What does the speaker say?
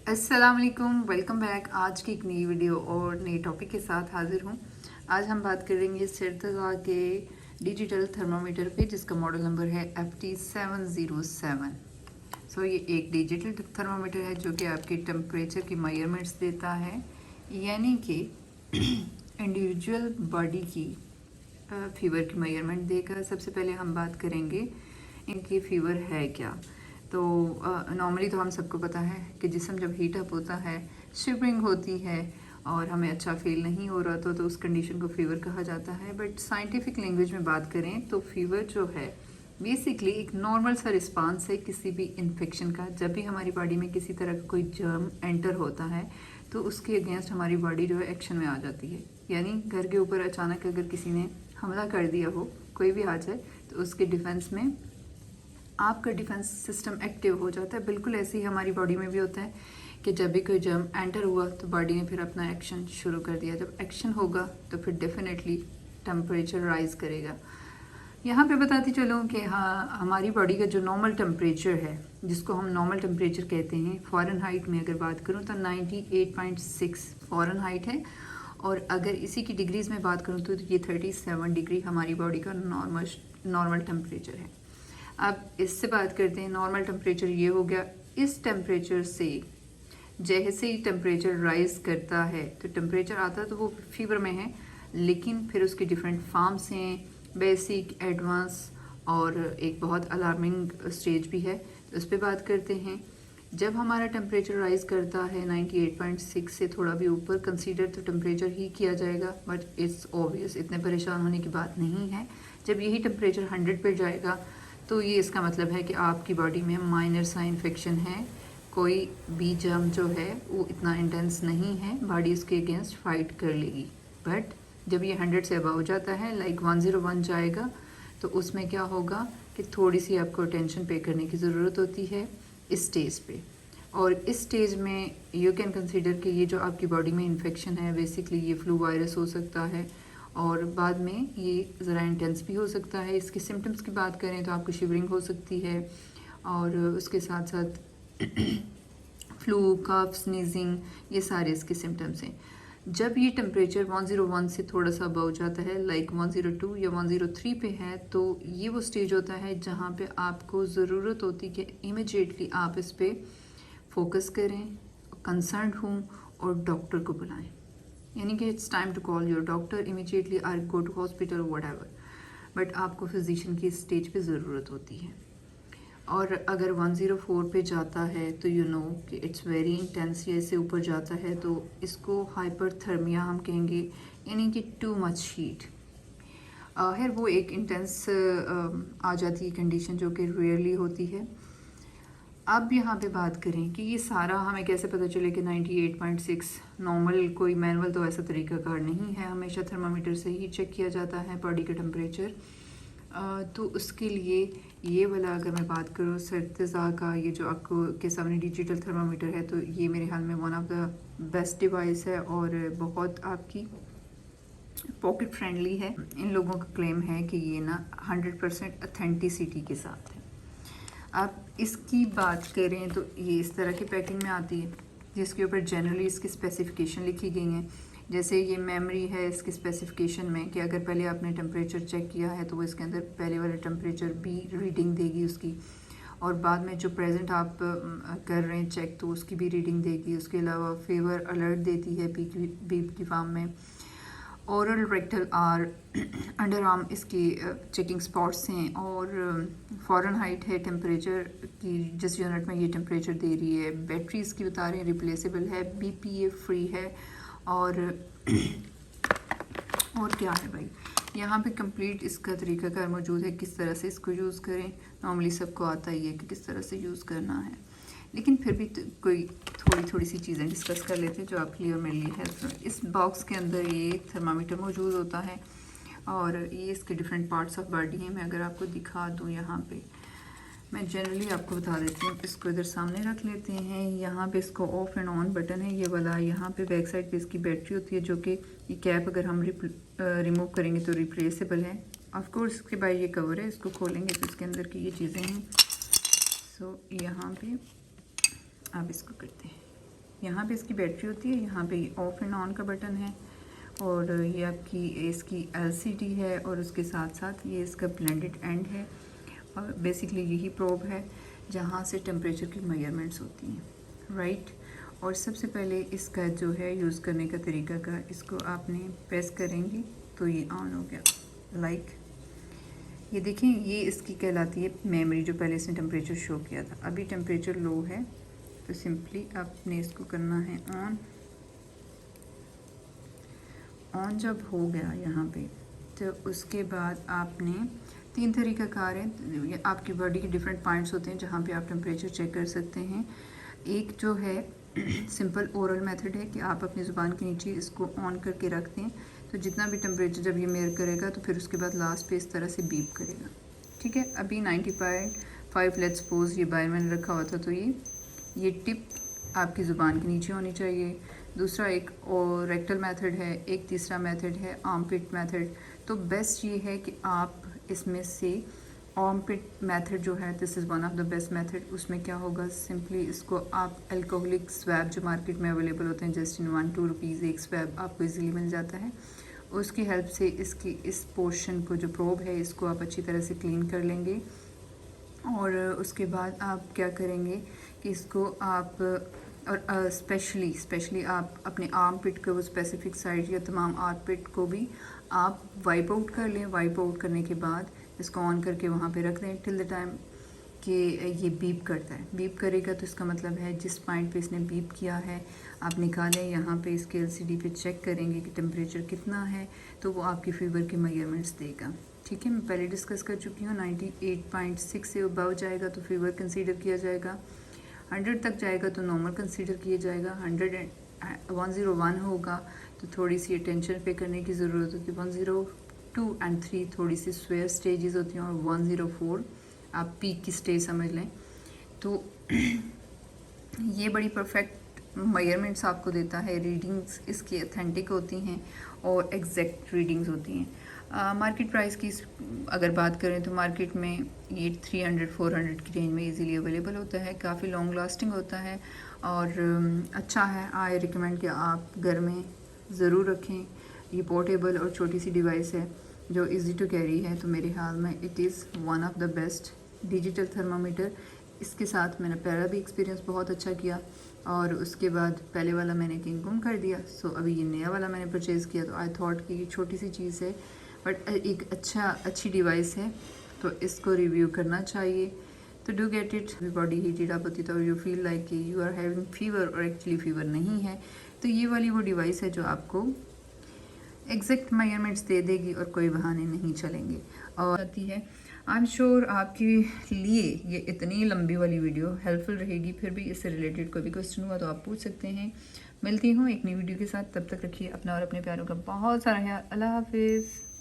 अस्सलाम वालेकुम, welcome back. आज की एक नई वीडियो और नए टॉपिक के साथ हाजिर हूँ। आज हम बात करेंगे सिरतज़ा के डिजिटल थर्मामीटर पे, जिसका मॉडल नंबर है FT707। ये एक डिजिटल थर्मामीटर है जो कि आपके टेम्परेचर की मेजरमेंट्स देता है, यानी कि इंडिविजुअल बॉडी की फीवर की मेजरमेंट देगा। सबसे पहले हम बात करेंगे इनकी फ़ीवर है क्या। तो नॉर्मली तो हम सबको पता है कि जिस्म जब हीट अप होता है, शिवरिंग होती है और हमें अच्छा फील नहीं हो रहा तो उस कंडीशन को फ़ीवर कहा जाता है। बट साइंटिफिक लैंग्वेज में बात करें तो फ़ीवर जो है बेसिकली एक नॉर्मल सा रिस्पांस है किसी भी इन्फेक्शन का। जब भी हमारी बॉडी में किसी तरह का कोई जर्म एंटर होता है तो उसके अगेंस्ट हमारी बॉडी जो है एक्शन में आ जाती है। यानी घर के ऊपर अचानक अगर किसी ने हमला कर दिया हो, कोई भी आ जाए, तो उसके डिफेंस में आपका डिफेंस सिस्टम एक्टिव हो जाता है। बिल्कुल ऐसे ही हमारी बॉडी में भी होता है कि जब भी कोई जर्म एंटर हुआ तो बॉडी ने फिर अपना एक्शन शुरू कर दिया। जब एक्शन होगा तो फिर डेफिनेटली टेम्परेचर राइज करेगा। यहाँ पे बताती चलूँ कि हाँ, हमारी बॉडी का जो नॉर्मल टेम्परेचर है, जिसको हम नॉर्मल टेम्परेचर कहते हैं, फ़ारेनहाइट में अगर बात करूँ तो 98.6 फ़ारेनहाइट है। और अगर इसी की डिग्रीज़ में बात करूँ तो ये 37 डिग्री हमारी बॉडी का नॉर्मल टेम्परेचर है। अब इससे बात करते हैं, नॉर्मल टेम्परेचर ये हो गया। इस टेम्परेचर से जैसे ही टेम्परेचर राइज करता है तो टेम्परेचर आता तो वो फीवर में है, लेकिन फिर उसके डिफरेंट फॉर्म्स हैं, बेसिक, एडवांस और एक बहुत अलार्मिंग स्टेज भी है। तो उस पर बात करते हैं। जब हमारा टेम्परेचर राइज करता है 98.6 से थोड़ा भी ऊपर कंसीडर तो टेम्परेचर ही किया जाएगा, बट इट्स ऑब्वियस, इतने परेशान होने की बात नहीं है। जब यही टेम्परेचर 100 पर जाएगा तो ये इसका मतलब है कि आपकी बॉडी में माइनर सा इन्फेक्शन है, कोई भी जर्म जो है वो इतना इंटेंस नहीं है, बॉडी उसके अगेंस्ट फाइट कर लेगी। बट जब ये 100 से अबव जाता है, लाइक 101 जाएगा, तो उसमें क्या होगा कि थोड़ी सी आपको अटेंशन पे करने की ज़रूरत होती है इस स्टेज पे। और इस स्टेज में यू कैन कंसीडर कि ये जो आपकी बॉडी में इन्फेक्शन है, बेसिकली ये फ्लू वायरस हो सकता है और बाद में ये ज़रा इंटेंस भी हो सकता है। इसके सिम्टम्स की बात करें तो आपको शिवरिंग हो सकती है और उसके साथ साथ फ्लू, कफ, स्नीजिंग, ये सारे इसके सिम्टम्स हैं। जब ये टेम्परेचर 101 से थोड़ा सा अबव जाता है, लाइक 102 या 103 पे है, तो ये वो स्टेज होता है जहाँ पे आपको ज़रूरत होती है कि इमीडिएटली आप इस पर फोकस करें, कंसर्न हों और डॉक्टर को बुलाएं। यानी कि it's time to call your doctor immediately और go to hospital whatever. But आपको फिजिशियन की स्टेज पे ज़रूरत होती है। और अगर 104 पे जाता है तो यू नो कि इट्स वेरी इंटेंस, या इससे ऊपर जाता है तो इसको हाइपरथर्मिया हम कहेंगे, यानी कि टू मच हीट है। वो एक इंटेंस आ जाती है कंडीशन जो कि रेयरली होती है। अब यहाँ पे बात करें कि ये सारा हमें कैसे पता चले कि 98.6 नॉर्मल, कोई मैनुअल तो ऐसा तरीकाकार नहीं है, हमेशा थर्मामीटर से ही चेक किया जाता है बॉडी का टेम्परेचर। तो उसके लिए ये वाला अगर मैं बात करूँ सिरतज़ा का, ये जो आपको के सामने डिजिटल थर्मामीटर है, तो ये मेरे ख्याल में one of the best device है और बहुत आपकी पॉकेट फ्रेंडली है। इन लोगों का क्लेम है कि ये ना 100% अथेंटिसिटी के साथ है। आप इसकी बात करें तो ये इस तरह की पैकिंग में आती है जिसके ऊपर जनरली इसकी स्पेसिफिकेशन लिखी गई हैं। जैसे ये मेमोरी है इसकी स्पेसिफिकेशन में कि अगर पहले आपने टेम्परेचर चेक किया है तो वो इसके अंदर पहले वाला टेम्परेचर भी रीडिंग देगी उसकी, और बाद में जो प्रेजेंट आप कर रहे हैं चेक तो उसकी भी रीडिंग देगी। उसके अलावा फेवर अलर्ट देती है बीप की फॉर्म में। Oral, rectal or, under arm इसकी चेकिंग स्पॉट्स हैं और फ़ारेनहाइट है टेम्परेचर की, जिस यूनिट में ये टेम्परेचर दे रही है। बैटरी इसकी बता रहे हैं रिप्लेसेबल है, BPA फ्री है और क्या है भाई, यहाँ पे कंप्लीट इसका तरीकाकार मौजूद है किस तरह से इसको यूज़ करें। नॉर्मली सबको आता ही है कि किस तरह से यूज़ करना है, लेकिन फिर भी कोई थोड़ी सी चीज़ें डिस्कस कर लेते हैं जो आपके लिए और मेरे लिए हेल्प। इस बॉक्स के अंदर ये थर्मामीटर मौजूद होता है और ये इसके डिफरेंट पार्ट्स ऑफ बॉडी हैं। मैं अगर आपको दिखा दूँ, यहाँ पे मैं जनरली आपको बता देती हूँ। इसको इधर सामने रख लेते हैं। यहाँ पे इसको ऑफ एंड ऑन बटन है ये वाला। यहाँ पे बैक साइड पे इसकी बैटरी होती है जो कि ये कैप अगर हम रिमूव करेंगे तो रिप्लेसेबल है। ऑफ कोर्स इसके बाद ये कवर है, इसको खोलेंगे तो इसके अंदर की ये चीज़ें हैं। यहाँ पे आप इसको करते हैं, यहाँ पे इसकी बैटरी होती है, यहाँ पे ऑफ एंड ऑन का बटन है, और ये आपकी इसकी LCD है, और उसके साथ साथ ये इसका ब्लेंडेड एंड है। और बेसिकली यही प्रोब है जहाँ से टेम्परेचर की मेजरमेंट्स होती हैं, राइट। और सबसे पहले इसका जो है यूज़ करने का तरीका का, इसको आपने प्रेस करेंगे तो ये ऑन हो गया। लाइक ये देखें, ये इसकी कहलाती है मेमोरी, जो पहले इसने टेम्परेचर शो किया था। अभी टेम्परेचर लो है तो सिंपली आपने इसको करना है ऑन। ऑन जब हो गया यहाँ पे, तो उसके बाद आपने 3 तरीक़ाकार है। आपकी बॉडी के डिफरेंट पॉइंट्स होते हैं जहाँ पे आप टेम्परेचर चेक कर सकते हैं। एक जो है सिंपल ओरल मेथड है कि आप अपनी ज़ुबान के नीचे इसको ऑन करके रख दें, तो जितना भी टेम्परेचर जब ये मेयर करेगा तो फिर उसके बाद लास्ट पे इस तरह से बीप करेगा, ठीक है। अभी 90.5 लेट्स सपोज ये बाहर मैंने रखा हुआ था, तो ये टिप आपकी ज़ुबान के नीचे होनी चाहिए। दूसरा एक और रेक्टल मेथड है, एक तीसरा मेथड है आर्मपिट मेथड। तो बेस्ट ये है कि आप इसमें से आर्मपिट मेथड जो है, this is one of the best method. उसमें क्या होगा, सिंपली इसको आप अल्कोहलिक स्वैब जो मार्केट में अवेलेबल होते हैं, जस्ट इन 1-2 रुपीज़ एक स्वैब आपको इजीली मिल जाता है, उसकी हेल्प से इसकी इस पोर्शन को जो प्रोब है इसको आप अच्छी तरह से क्लीन कर लेंगे। और उसके बाद आप क्या करेंगे कि इसको आप और स्पेशली आप अपने आर्म पिट को, वो स्पेसिफिक साइड या तमाम आर्म पिट को भी आप वाइप आउट कर लें। वाइप आउट करने के बाद इसको ऑन करके वहाँ पे रख दें टिल द टाइम कि ये बीप करता है। बीप करेगा तो इसका मतलब है जिस पॉइंट पे इसने बीप किया है आप निकालें, यहाँ पे इसके LCD पे चेक करेंगे कि टेम्परेचर कितना है, तो वो आपकी फीवर के मेजरमेंट्स देगा, ठीक है। मैं पहले डिस्कस कर चुकी हूँ, 98.6 से अबव जाएगा तो फीवर कंसीडर किया जाएगा, 100 तक जाएगा तो नॉर्मल कंसीडर किया जाएगा, 101 होगा तो थोड़ी सी अटेंशन पे करने की ज़रूरत होती है, 102 और 3 थोड़ी सी स्वेयर स्टेजेस होती हैं, और 104 आप पीक की स्टेज समझ लें। तो ये बड़ी परफेक्ट मेजरमेंट्स आपको देता है। रीडिंग्स इसकी अथेंटिक होती हैं और एग्जैक्ट रीडिंग्स होती हैं। मार्केट प्राइस की अगर बात करें तो मार्केट में ये 300-400 की रेंज में इजीली अवेलेबल होता है, काफ़ी लॉन्ग लास्टिंग होता है और अच्छा है। आई रिकमेंड कि आप घर में ज़रूर रखें। ये पोर्टेबल और छोटी सी डिवाइस है जो इजी टू कैरी है, तो मेरे ख्याल में it is one of the best digital thermometer. इसके साथ मैंने पहला भी एक्सपीरियंस बहुत अच्छा किया, और उसके बाद पहले वाला मैंने कहीं गुम कर दिया, सो अभी ये नया वाला मैंने परचेज़ किया। तो आई थॉट कि ये छोटी सी चीज़ है बट एक अच्छी डिवाइस है, तो इसको रिव्यू करना चाहिए। तो do get it. Body heated up होती तो यू फील लाइक कि यू आर हैविंग फीवर और एक्चुअली फीवर नहीं है, तो ये वाली वो डिवाइस है जो आपको एग्जैक्ट मेजरमेंट्स दे देगी और कोई बहाने नहीं चलेंगे। और आती है, आई एम श्योर आपके लिए ये इतनी लंबी वाली वीडियो हेल्पफुल रहेगी। फिर भी इससे रिलेटेड कोई भी क्वेश्चन हुआ तो आप पूछ सकते हैं। मिलती हूँ एक नई वीडियो के साथ, तब तक रखिए अपना और अपने प्यारों का बहुत सारा ख्याल। अल्लाह हाफिज़।